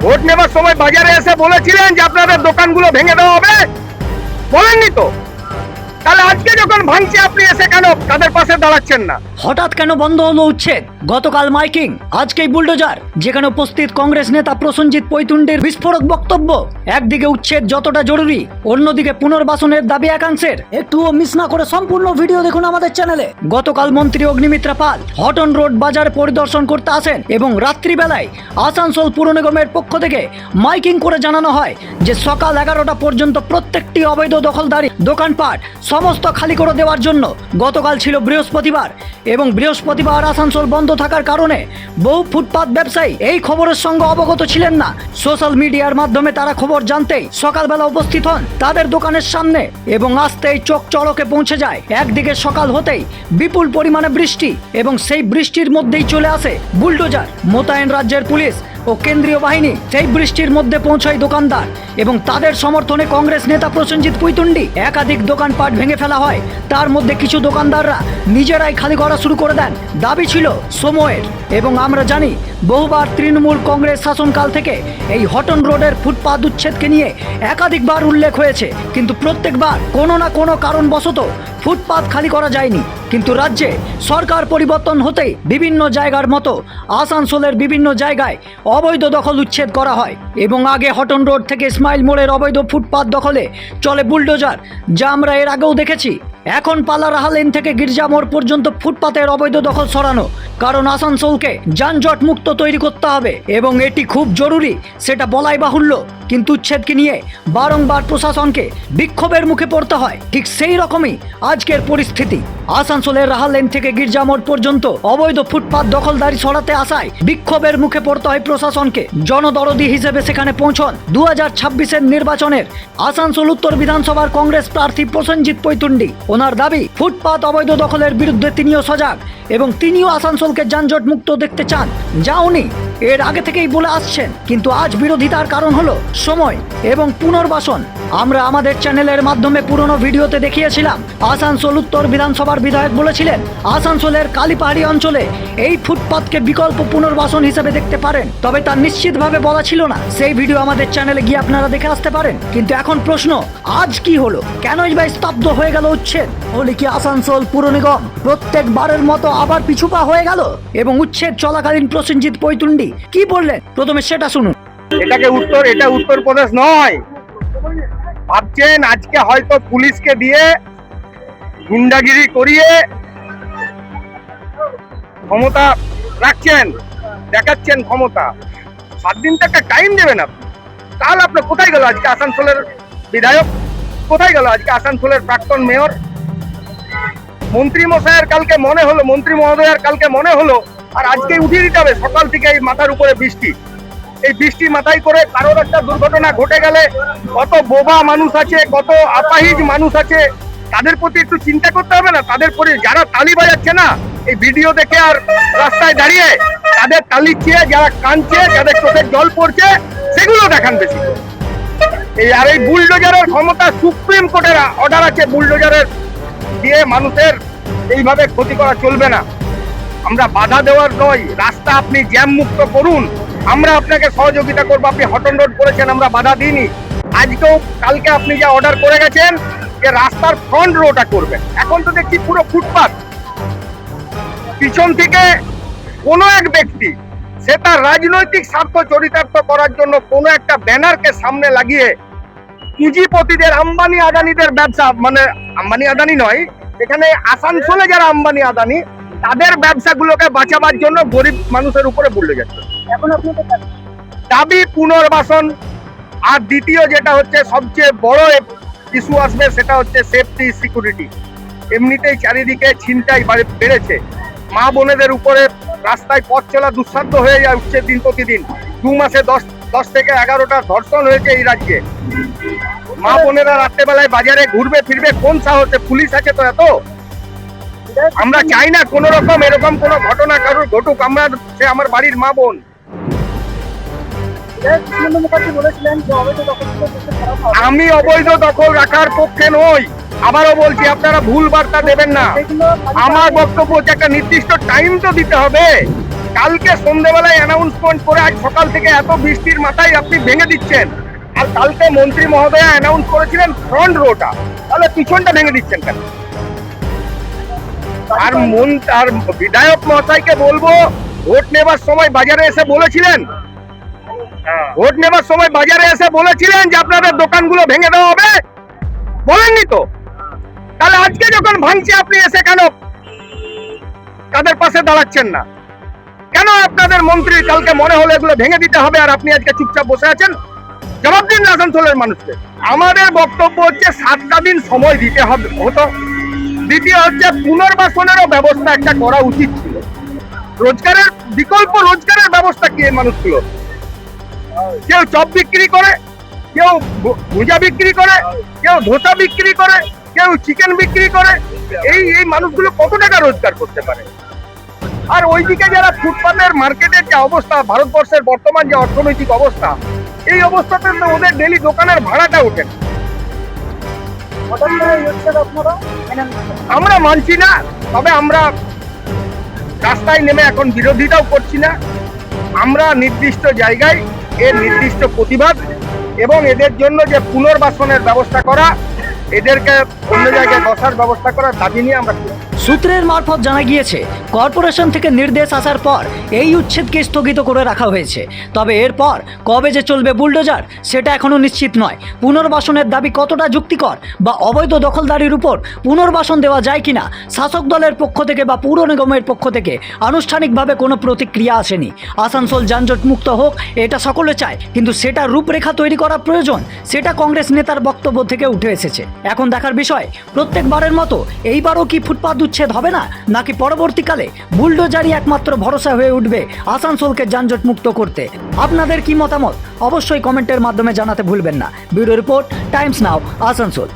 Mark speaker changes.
Speaker 1: Vote নেবার সময় বাজারে এসে বলেছিলেন যে আপনাদের দোকানগুলো ভেঙে দেওয়া হবে? বলেননি তো? তাহলে আজকে যখন ভাঙছে আপনি এসে কেন তাদের পাশে দাঁড়াচ্ছেন না?
Speaker 2: হঠাৎ কেন বন্ধ হলো উচ্ছেদ? গতকাল মাইকিং, আজকেই বুলডোজার। যেখানে উপস্থিত কংগ্রেস নেতা প্রসেনজিৎ পৈতুণ্ডের বিস্ফোরক বক্তব্য। একদিকে উচ্ছেদ যতটা জরুরি, অন্যদিকে পুনর্বাসনের দাবি একাংশের। একটুও মিস না করে সম্পূর্ণ ভিডিও দেখুন আমাদের চ্যানেলে। গতকাল মন্ত্রী অগ্নিমিত্রা পাল হটন রোড বাজার পরিদর্শন করতে আসেন এবং রাত্রিবেলায় আসানসোল পুর নিগমের পক্ষ থেকে মাইকিং করে জানানো হয় যে সকাল 11টা পর্যন্ত প্রত্যেকটি অবৈধ দখলদারি দোকানপাট সমস্ত খালি করে দেওয়ার জন্য। গতকাল ছিল বৃহস্পতিবার এবং বৃহস্পতিবার আসানসোল বন্ধ থাকার কারণে বহু ফুটপাত ব্যবসায়ী এই খবরের সঙ্গে অবগত ছিলেন না। সোশ্যাল মিডিয়ার মাধ্যমে তারা খবর জানতেই সকালবেলা উপস্থিত হন তাদের দোকানের সামনে এবং আসতেই চোখ চড়কে পৌঁছে যায়। একদিকে সকাল হতেই বিপুল পরিমাণে বৃষ্টি এবং সেই বৃষ্টির মধ্যেই চলে আসে বুলডোজার। মোতায়েন রাজ্যের পুলিশ ও কেন্দ্রীয় বাহিনী। সেই বৃষ্টির মধ্যে পৌঁছায় দোকানদার এবং তাদের সমর্থনে কংগ্রেস নেতা প্রসেনজিৎ পৈতুণ্ডী। একাধিক দোকানপাট ভেঙে ফেলা হয়, তার মধ্যে কিছু দোকানদাররা নিজেরাই খালি করা শুরু করে দেন। দাবি ছিল সময়ের এবং আমরা জানি বহুবার তৃণমূল কংগ্রেস শাসনকাল থেকে এই হটন রোডের ফুটপাত উচ্ছেদকে নিয়ে একাধিকবার উল্লেখ হয়েছে, কিন্তু প্রত্যেকবার কোনো না কোনো কারণবশত ফুটপাত খালি করা যায়নি। কিন্তু রাজ্যে সরকার পরিবর্তন হতেই বিভিন্ন জায়গার মতো আসানসোলের বিভিন্ন জায়গায় অবৈধ দখল উচ্ছেদ করা হয় এবং আগে হটন রোড থেকে স্মাইল মোড়ের অবৈধ ফুটপাত দখলে চলে বুলডোজার, যা আমরা এর আগেও দেখেছি। এখন পালারাহা লেন থেকে গির্জা মোড় পর্যন্ত ফুটপাতের অবৈধ দখল সরানো, কারণ আসানসোলকে যানজট মুক্ত তৈরি করতে হবে এবং এটি খুব জরুরি, সেটা বলাই বাহুল্য। কিন্তু উচ্ছেদকে নিয়ে বারংবার প্রশাসনকে বিক্ষোভের মুখে পড়তে হয়। ঠিক সেই রকমই আজকের পরিস্থিতি। আসানসোলের রাহা লেন থেকে গির্জা মোড় পর্যন্ত অবৈধ ফুটপাত দখলদারি সরাতে আসায় বিক্ষোভের মুখে পড়তে হয় প্রশাসনকে। জনদরদি হিসেবে সেখানে পৌঁছন 2026-এর নির্বাচনের আসানসোল উত্তর বিধানসভার কংগ্রেস প্রার্থী প্রসেনজিৎ পৈতুণ্ডী। ওনার দাবি ফুটপাত অবৈধ দখলের বিরুদ্ধে তিনিও সজাগ এবং তিনিও আসানসোলকে যানজট মুক্ত দেখতে চান, যা উনি এর আগে থেকেই বলে আসছেন। কিন্তু আজ বিরোধিতার কারণ হলো সময় এবং পুনর্বাসন। আমরা আমাদের চ্যানেলের মাধ্যমে পুরনো ভিডিওতে দেখিয়েছিলাম আসানসোল উত্তর বিধানসভার বিধায়ক বলেছিলেন আসানসোলের কালীপাহাড়ি অঞ্চলে এই ফুটপাতকে বিকল্প পুনর্বাসন হিসেবে দেখতে পারেন, তবে তা নিশ্চিতভাবে বলা ছিল না। সেই ভিডিও আমাদের চ্যানেলে গিয়ে আপনারা দেখে আসতে পারেন। কিন্তু এখন প্রশ্ন, আজ কি হলো? কেনই বা স্তব্ধ হয়ে গেল উচ্ছেদ? হলে কি আসানসোল পুর নিগম প্রত্যেকবারের মতো আবার পিছুপা হয়ে গেল? এবং উচ্ছেদ চলাকালীন প্রসেনজিৎ পৈতুণ্ডী কি বললেন প্রথমে সেটা শুনুন।
Speaker 1: এটা উত্তরপ্রদেশ নয়। ভাবছেন আজকে হয়তো পুলিশকে দিয়ে গুন্ডাগিরি করিয়ে ক্ষমতা রাখছেন, দেখাচ্ছেন ক্ষমতা। 7 দিন তো একটা টাইম দেবেন আপনি। তাহলে আপনার কোথায় গেল আজকে আসানসোলের বিধায়ক? কোথায় গেল আজকে আসানসোলের প্রাক্তন মেয়র? মন্ত্রী মশাইয়ের কালকে মনে হলো, মন্ত্রী মহোদয়ের কালকে মনে হলো আর আজকে উঠিয়ে দিতে হবে। সকাল থেকে এই মাথার উপরে বৃষ্টি, এই বৃষ্টি মাথায় করে কারোর একটা দুর্ঘটনা ঘটে গেলে কত বোবা মানুষ আছে, কত আপাহিজ মানুষ আছে, তাদের প্রতি একটু চিন্তা করতে হবে না? তাদের প্রতি যারা তালি বাজাচ্ছে না এই ভিডিও দেখে আর রাস্তায় দাঁড়িয়ে, তাদের তালি চেয়ে যারা কাঁদছে, যাদের চোখের জল পড়ছে, সেগুলো দেখান বেশি। এই বুলডোজারের ক্ষমতা সুপ্রিম কোর্টের অর্ডার আছে, বুলডোজারের দিয়ে মানুষের এইভাবে ক্ষতি করা চলবে না। আমরা বাধা দেওয়ার নয়, রাস্তা আপনি জ্যাম মুক্ত করুন, আমরা আপনাকে সহযোগিতা করবো। আপনি হটন রোড করেছেন, আমরা বাধা দিইনি। আজকেও কালকে আপনি যা অর্ডার করে গেছেন যে রাস্তার ফ্রন্ট রোটা করবেন, এখন তো দেখছি পুরো ফুটপাত। পিছন থেকে কোনো এক ব্যক্তি সে তার রাজনৈতিক স্বার্থ চরিতার্থ করার জন্য কোনো একটা ব্যানারকে সামনে লাগিয়ে পুঁজিপতিদের, আম্বানি আদানিদের ব্যবসা, মানে আম্বানি আদানি নয়, এখানে আসানসোলে যারা আম্বানি আদানি তাদের ব্যবসাগুলোকে বাঁচাবার জন্য গরিব মানুষের উপরে বললে যাচ্ছে। এখন আপনাদের দাবি পুনর্বাসন। আর দ্বিতীয় যেটা হচ্ছে সবচেয়ে বড় ইস্যু আসবে, সেটা হচ্ছে সেফটি সিকিউরিটি। এমনিতেই চারিদিকে ছিনতাই বেড়েছে, মা বোনেদের উপরে রাস্তায় পথ চলা দুঃসাধ্য হয়ে যায় উঠছে দিন প্রতিদিন। 2 মাসে 10 থেকে 11টা ধর্ষণ হয়েছে এই রাজ্যে। মা বোনেরা রাত্রেবেলায় বাজারে ঘুরবে ফিরবে কোন সাহসে? পুলিশ আছে তো এত? আমরা চাই না কোন রকম এরকম কোন ঘটনা কারোর ঘটুক। আমরা, সে আমার বাড়ির মা বোন। আমি অবৈধ দখল রাখার পক্ষে নই। আবারও বলছি, আপনারা ভুল বার্তা দেবেন না। আমার বক্তব্য হচ্ছে একটা নির্দিষ্ট টাইম তো দিতে হবে। কালকে সন্ধ্যেবেলায় অ্যানাউন্সমেন্ট করে আজ সকাল থেকে এত বৃষ্টির মাথায় আপনি ভেঙে দিচ্ছেন। আর কালকে মন্ত্রী মহোদয়া অ্যানাউন্স করেছিলেন ফ্রন্ট রোটা, তাহলে পিছনটা ভেঙে দিচ্ছেন কেন? আর বিধায়ক মহাশয়কে বলবো, ভোট নেবার সময় বাজারে এসে বলেছিলেন, ভোট নেবার সময় বাজারে এসে বলেছিলেন যে আপনাদের দোকানগুলো ভেঙে দেওয়া হবে, বলেননি তো? তাহলে আজকে যখন ভাঙছে আপনি এসে কেন তাদের পাশে দাঁড়াচ্ছেন না? কেন আপনাদের মন্ত্রী কালকে মনে হলো এগুলো ভেঙে দিতে হবে আর আপনি আজকে চুপচাপ বসে আছেন? জবাব দিন আসানসোলের মানুষকে। আমাদের বক্তব্য হচ্ছে 7টা দিন সময় দিতে হবে হতো। দ্বিতীয় হচ্ছে পুনর্বাসনেরও ব্যবস্থা একটা করা উচিত ছিল। রোজগারের বিকল্প রোজগারের ব্যবস্থা কি এই মানুষগুলো? কেউ চপ বিক্রি করে, কেউ ভুজা বিক্রি করে, কেউ ধোসা বিক্রি করে, কেউ চিকেন বিক্রি করে। এই মানুষগুলো কত টাকা রোজগার করতে পারে? আর ওইদিকে যারা ফুটপাতের মার্কেটের যে অবস্থা, ভারতবর্ষের বর্তমান যে অর্থনৈতিক অবস্থা, এই অবস্থাতে তো ওদের ডেলি দোকানের ভাড়াটা ওঠে না। আমরা মানছি না, তবে আমরা রাস্তায় নেমে এখন বিরোধিতাও করছি না। আমরা নির্দিষ্ট জায়গায় এর নির্দিষ্ট প্রতিবাদ এবং এদের জন্য যে পুনর্বাসনের ব্যবস্থা করা, এদেরকে অন্য জায়গায় বসার ব্যবস্থা করার দাবি নিয়ে আমরা
Speaker 2: সূত্রের মারফত জানা গিয়েছে, কর্পোরেশন থেকে নির্দেশ আসার পর এই উচ্ছেদকে স্থগিত করে রাখা হয়েছে। তবে এরপর কবে যে চলবে বুলডোজার সেটা এখনো নিশ্চিত নয়। পুনর্বাসনের দাবি কতটা যুক্তিকর বা অবৈধ দখলদারির উপর পুনর্বাসন দেওয়া যায় কিনা শাসক দলের পক্ষ থেকে বা পুর নিগমের পক্ষ থেকে আনুষ্ঠানিকভাবে কোনো প্রতিক্রিয়া আসেনি। আসানসোল যানজট মুক্ত হোক, এটা সকলে চায়, কিন্তু সেটা রূপরেখা তৈরি করা প্রয়োজন। সেটা কংগ্রেস নেতার বক্তব্য থেকে উঠে এসেছে। এখন দেখার বিষয়, প্রত্যেকবারের মতো এইবারও কি ফুটপাত উচ্ছেদ হবে না, নাকি পরবর্তীকালে বুলডোজারই একমাত্র ভরসা হয়ে উঠবে আসানসোলকে যানজট মুক্ত করতে? আপনাদের কি মতামত অবশ্যই কমেন্টের মাধ্যমে জানাতে ভুলবেন না। ব্যুরো রিপোর্ট, টাইমস নাও, আসানসোল।